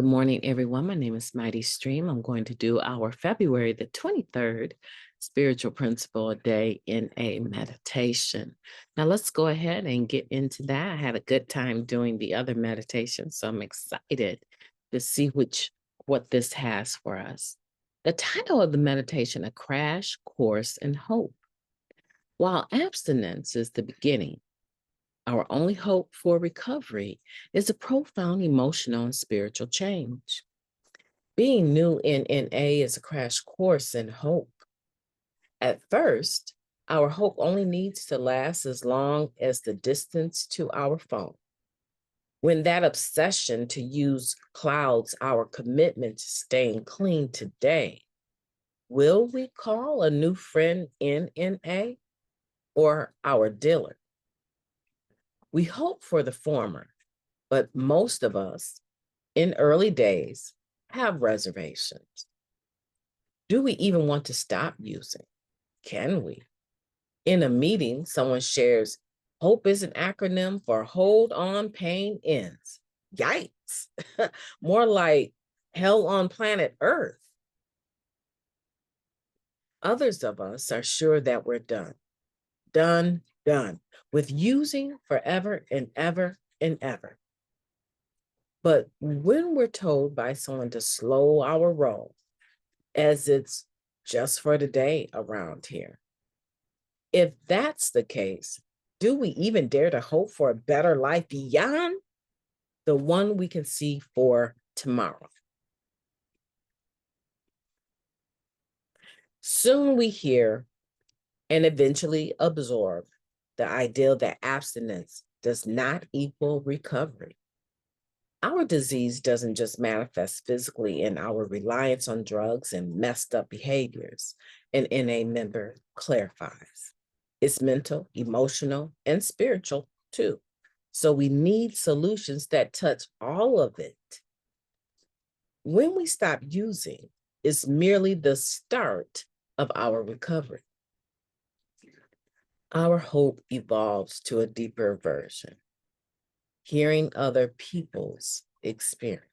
Good morning, everyone. My name is Mighty Stream. I'm going to do our February the 23rd spiritual principle a day in a meditation. Now, let's go ahead and get into that. I had a good time doing the other meditation, so I'm excited to see what this has for us. The title of the meditation, A Crash Course in Hope. While abstinence is the beginning, our only hope for recovery is a profound emotional and spiritual change. Being new in NA is a crash course in hope. At first, our hope only needs to last as long as the distance to our phone. When that obsession to use clouds our commitment to staying clean today, will we call a new friend in NA or our dealer? We hope for the former, but most of us in early days have reservations. Do we even want to stop using? Can we? In a meeting, someone shares, hope is an acronym for hold on, pain ends. Yikes. More like hell on planet Earth. Others of us are sure that we're done with using forever and ever and ever. But when we're told by someone to slow our roll, as it's just for today around here, if that's the case, do we even dare to hope for a better life beyond the one we can see for tomorrow? Soon we hear and eventually absorb the idea that abstinence does not equal recovery. Our disease doesn't just manifest physically in our reliance on drugs and messed up behaviors, an NA member clarifies. It's mental, emotional, and spiritual too. So we need solutions that touch all of it. When we stop using, it's merely the start of our recovery. Our hope evolves to a deeper version, hearing other people's experience.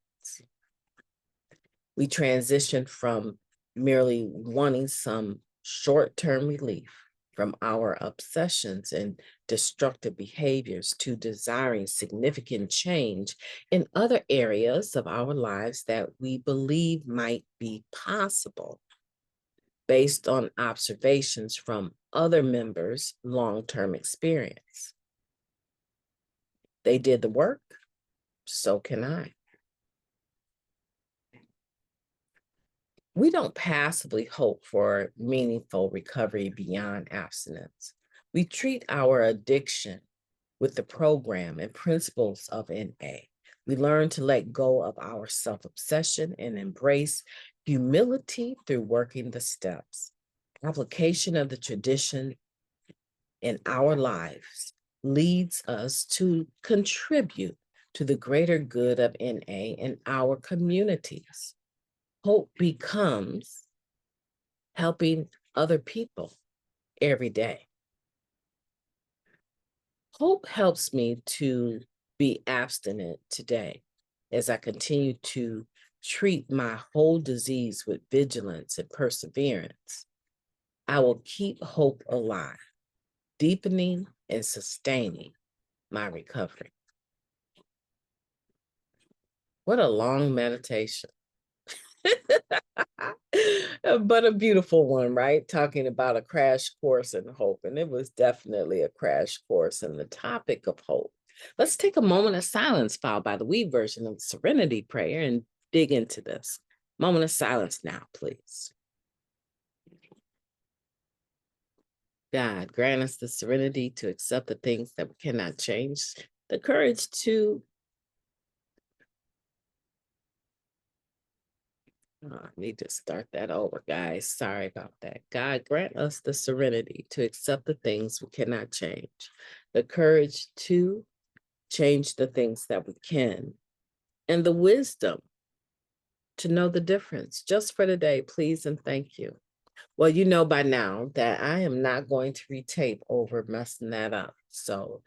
We transition from merely wanting some short-term relief from our obsessions and destructive behaviors to desiring significant change in other areas of our lives that we believe might be possible based on observations from other members' long-term experience. They did the work, so can I. We don't passively hope for meaningful recovery beyond abstinence. We treat our addiction with the program and principles of NA. We learn to let go of our self-obsession and embrace humility through working the steps. Application of the tradition in our lives leads us to contribute to the greater good of NA in our communities. Hope becomes helping other people every day. Hope helps me to be abstinent today as I continue to treat my whole disease with vigilance and perseverance. I will keep hope alive, deepening and sustaining my recovery. What a long meditation. But a beautiful one, right? Talking about a crash course in hope. And it was definitely a crash course in the topic of hope. Let's take a moment of silence followed by the we version of the Serenity Prayer and dig into this. Moment of silence now, please. God, grant us the serenity to accept the things that we cannot change, the courage to I need to start that over, guys. Sorry about that. God, grant us the serenity to accept the things we cannot change, the courage to change the things that we can, and the wisdom to know the difference. Just for today, please and thank you. Well, you know by now that I am not going to retape over messing that up. So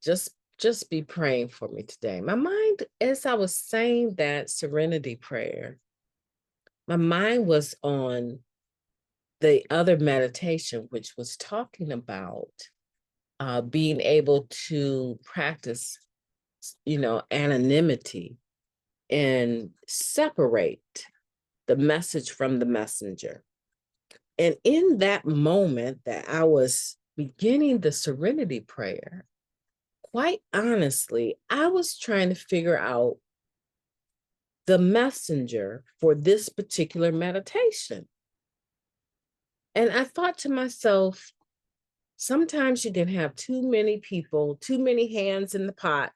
just just be praying for me today. My mind, as I was saying that serenity prayer, my mind was on the other meditation, which was talking about being able to practice, anonymity and separate the message from the messenger. And in that moment that I was beginning the serenity prayer, quite honestly, I was trying to figure out the messenger for this particular meditation. And I thought to myself, sometimes you can have too many people, too many hands in the pot,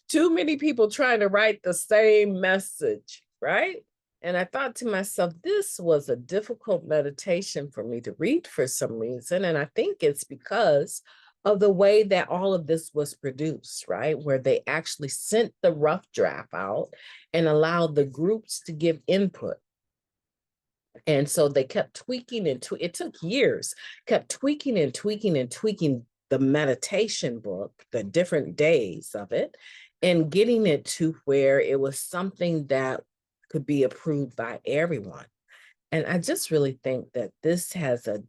too many people trying to write the same message, right? And I thought to myself, this was a difficult meditation for me to read for some reason. And I think it's because of the way that all of this was produced, right? Where they actually sent the rough draft out and allowed the groups to give input. And so they kept tweaking and it took years, kept tweaking and tweaking and tweaking the meditation book, the different days of it, and getting it to where it was something that could be approved by everyone. And I just really think that this has a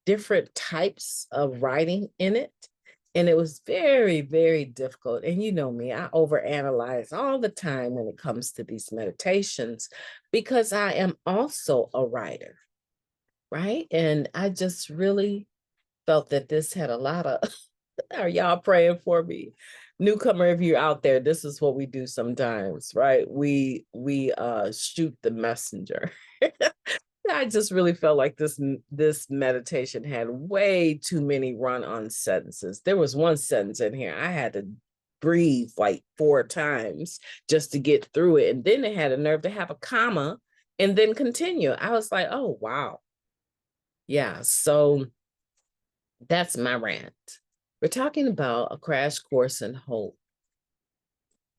different types of writing in it. And it was very, very difficult. And you know me, I overanalyze all the time when it comes to these meditations because I am also a writer, right? And I just really felt that this had a lot of, are y'all praying for me? Newcomer, if you're out there, this is what we do sometimes, right? We shoot the messenger. I just really felt like this meditation had way too many run-on sentences. There was one sentence in here I had to breathe like 4 times just to get through it. And then it had a nerve to have a comma and then continue. I was like, oh, wow. Yeah, so that's my rant. We're talking about a crash course in hope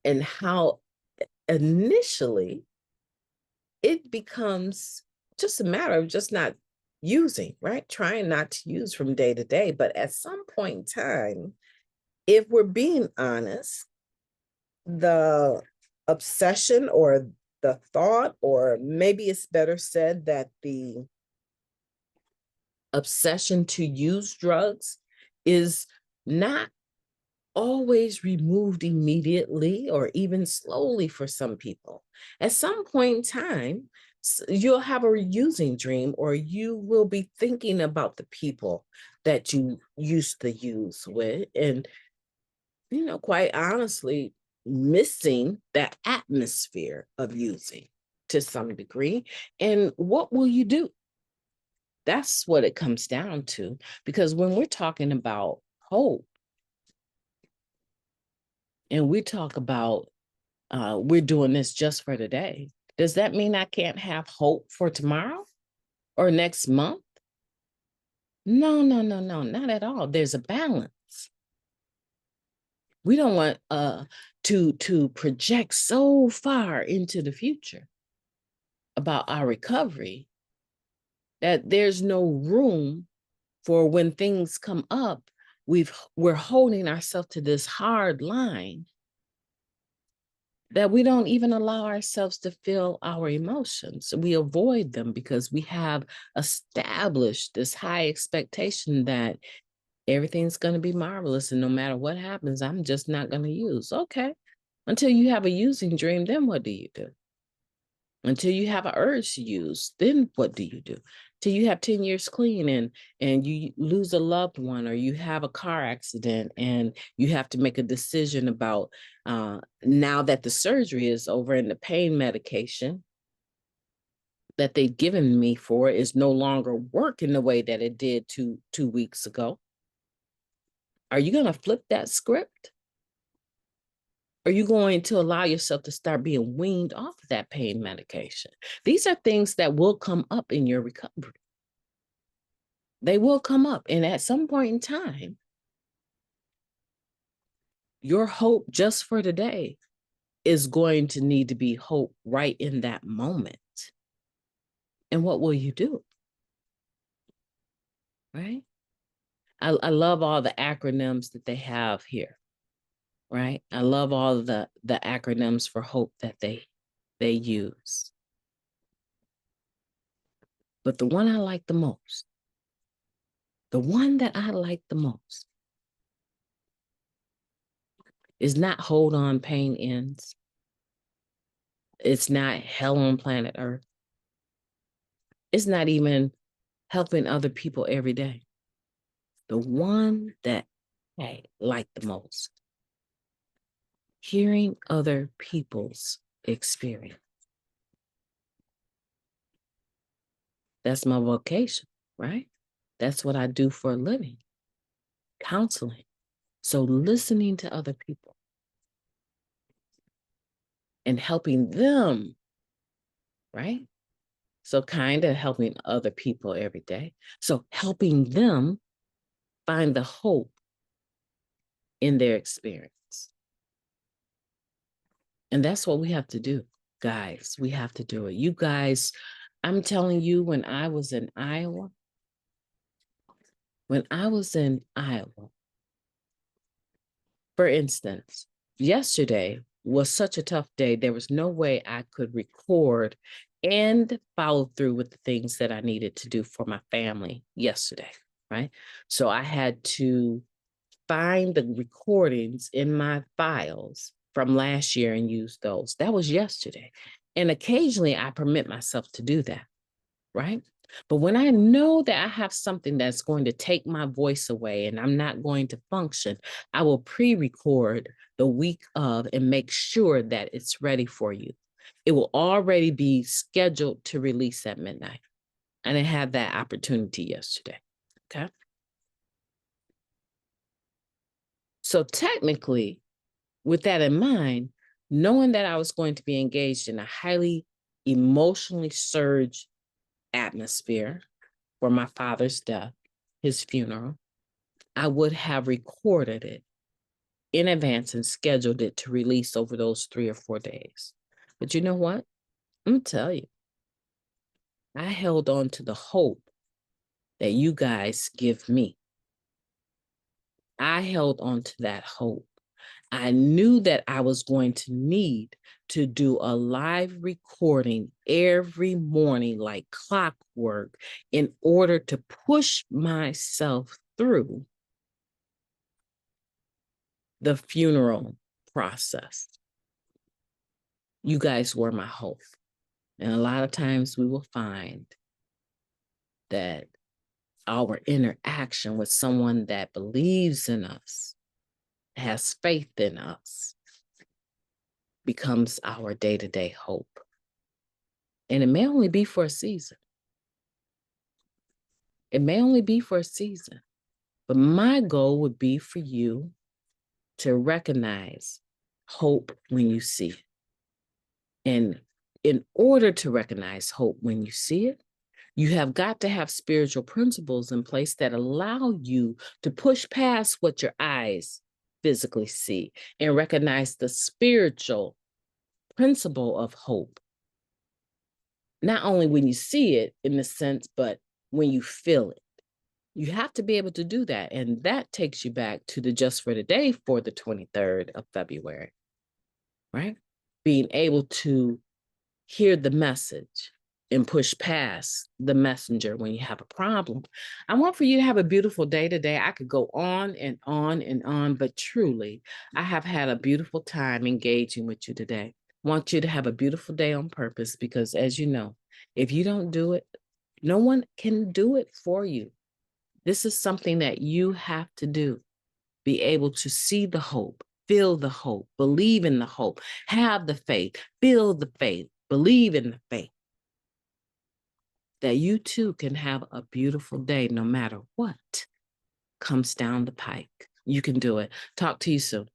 and how initially it becomes just a matter of just not using, right? Trying not to use from day to day. But at some point in time, if we're being honest, the obsession or the thought, or maybe it's better said that the obsession to use drugs is not always removed immediately or even slowly for some people. At some point in time, you'll have a using dream, or you will be thinking about the people that you used to use with. And, quite honestly, missing that atmosphere of using to some degree. And what will you do? That's what it comes down to. Because when we're talking about hope, and we talk about we're doing this just for today, does that mean I can't have hope for tomorrow or next month? No, no, no, no, not at all. There's a balance. We don't want to project so far into the future about our recovery that there's no room for when things come up. We're holding ourselves to this hard line that we don't even allow ourselves to feel our emotions. We avoid them because we have established this high expectation that everything's going to be marvelous, and no matter what happens, I'm just not going to use. Okay. Until you have a using dream, then what do you do? Until you have an urge to use, then what do you do? Till you have 10 years clean and you lose a loved one, or you have a car accident and you have to make a decision about now that the surgery is over and the pain medication that they've given me for is no longer working the way that it did two weeks ago. Are you going to flip that script? Are you going to allow yourself to start being weaned off of that pain medication? These are things that will come up in your recovery. They will come up. And at some point in time, your hope just for today is going to need to be hope right in that moment. And what will you do? Right? I love all the acronyms that they have here. right? I love all of the acronyms for hope that they use. But the one I like the most, the one that I like the most is not hold on, pain ends. It's not hell on planet Earth. It's not even helping other people every day. The one that I like the most, hearing other people's experience. That's my vocation, right? That's what I do for a living, counseling. So listening to other people and helping them, right? So kind of helping other people every day. So helping them find the hope in their experience. And that's what we have to do, guys. We have to do it. You guys, I'm telling you, when I was in Iowa, for instance, yesterday was such a tough day. There was no way I could record and follow through with the things that I needed to do for my family yesterday, right? So I had to find the recordings in my files from last year and use those. That was yesterday. And occasionally I permit myself to do that, right? But when I know that I have something that's going to take my voice away and I'm not going to function, I will pre-record the week of and make sure that it's ready for you. It will already be scheduled to release at midnight. And I had that opportunity yesterday, okay? So technically, with that in mind, knowing that I was going to be engaged in a highly emotionally surged atmosphere for my father's death, his funeral, I would have recorded it in advance and scheduled it to release over those 3 or 4 days. But you know what? I'm gonna tell you, I held on to the hope that you guys give me. I held on to that hope. I knew that I was going to need to do a live recording every morning like clockwork in order to push myself through the funeral process. You guys were my hope. And a lot of times we will find that our interaction with someone that believes in us, has faith in us, becomes our day-to-day hope. And it may only be for a season. It may only be for a season. But my goal would be for you to recognize hope when you see it. And in order to recognize hope when you see it, you have got to have spiritual principles in place that allow you to push past what your eyes physically see and recognize the spiritual principle of hope. Not only when you see it in the sense, but when you feel it. You have to be able to do that. And that takes you back to the Just for Today for the 23rd of February, right? Being able to hear the message and push past the messenger when you have a problem. I want for you to have a beautiful day today. I could go on and on and on, but truly, I have had a beautiful time engaging with you today. I want you to have a beautiful day on purpose because, as you know, if you don't do it, no one can do it for you. This is something that you have to do. Be able to see the hope, feel the hope, believe in the hope, have the faith, feel the faith, believe in the faith. That you too can have a beautiful day no matter what comes down the pike. You can do it. Talk to you soon.